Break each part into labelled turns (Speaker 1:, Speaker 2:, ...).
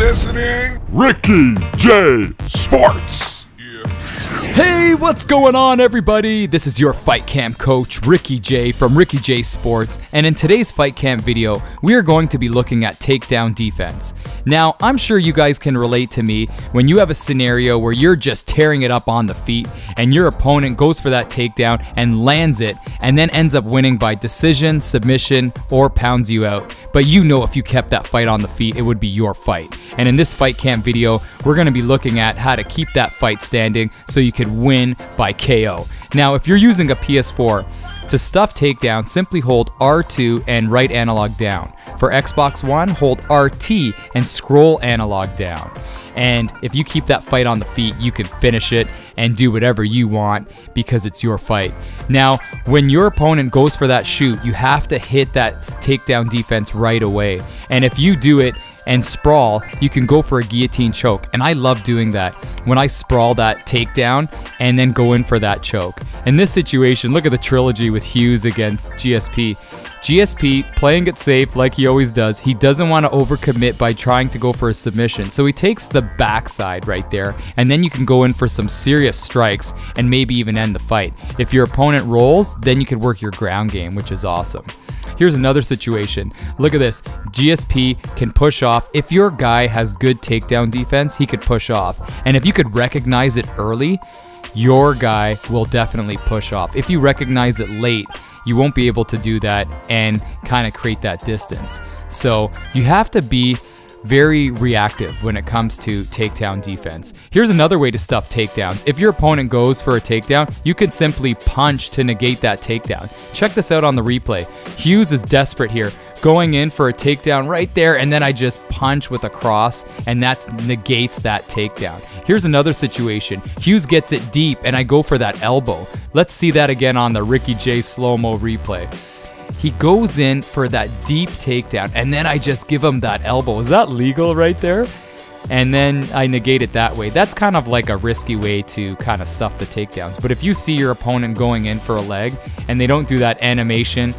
Speaker 1: listening?
Speaker 2: Ricky J Sports.
Speaker 3: Hey, what's going on, everybody? This is your Fight Camp coach, Ricky J from Ricky J Sports, and in today's Fight Camp video, we are going to be looking at takedown defense. Now, I'm sure you guys can relate to me when you have a scenario where you're just tearing it up on the feet and your opponent goes for that takedown and lands it and then ends up winning by decision, submission, or pounds you out. But you know if you kept that fight on the feet, it would be your fight. And in this Fight Camp video, we're going to be looking at how to keep that fight standing so you can win by KO. Now, if you're using a PS4, to stuff takedown, simply hold R2 and right analog down. For Xbox One, hold RT and scroll analog down. And if you keep that fight on the feet, you can finish it and do whatever you want because it's your fight. Now, when your opponent goes for that shoot, you have to hit that takedown defense right away. And if you do it and sprawl, you can go for a guillotine choke. And I love doing that when I sprawl that takedown and then go in for that choke. In this situation, look at the trilogy with Hughes against GSP. GSP playing it safe like he always does. He doesn't want to overcommit by trying to go for a submission. So he takes the backside right there, and then you can go in for some serious strikes and maybe even end the fight. If your opponent rolls, then you can work your ground game, which is awesome. Here's another situation. Look at this. GSP can push off. If your guy has good takedown defense, he could push off. And if you could recognize it early, your guy will definitely push off. If you recognize it late, you won't be able to do that and kind of create that distance. So you have to be very reactive when it comes to takedown defense. Here's another way to stuff takedowns. If your opponent goes for a takedown, you can simply punch to negate that takedown. Check this out on the replay. Hughes is desperate here, going in for a takedown right there, and then I just punch with a cross, and that negates that takedown. Here's another situation. Hughes gets it deep, and I go for that elbow. Let's see that again on the Ricky J slow-mo replay. He goes in for that deep takedown, and then I just give him that elbow. Is that legal right there? And then I negate it that way. That's kind of like a risky way to kind of stuff the takedowns. But if you see your opponent going in for a leg, and they don't do that animation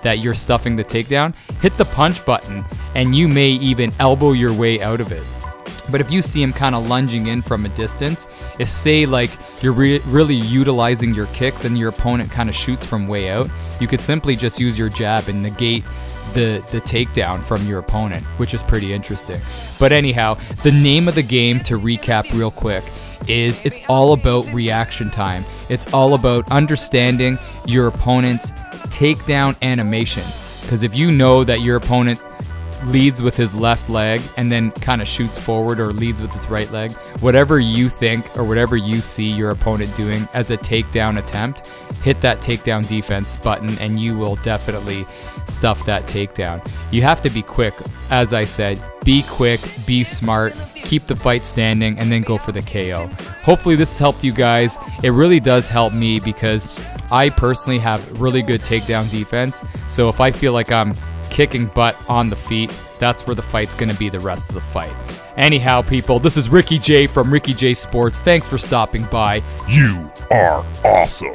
Speaker 3: that you're stuffing the takedown, hit the punch button, and you may even elbow your way out of it. But if you see him kind of lunging in from a distance, if say like you're really utilizing your kicks and your opponent kind of shoots from way out, you could simply just use your jab and negate the takedown from your opponent, which is pretty interesting. But anyhow, the name of the game, to recap real quick, is it's all about reaction time. It's all about understanding your opponent's takedown animation. Because if you know that your opponent leads with his left leg and then kind of shoots forward, or leads with his right leg, whatever you think or whatever you see your opponent doing as a takedown attempt, hit that takedown defense button and you will definitely stuff that takedown. You have to be quick. As I said, be quick, be smart, keep the fight standing, and then go for the KO. Hopefully this has helped you guys. It really does help me because I personally have really good takedown defense. So if I feel like I'm kicking butt on the feet, that's where the fight's going to be the rest of the fight. Anyhow, people, this is Ricky J from Ricky J Sports. Thanks for stopping by.
Speaker 2: You are awesome.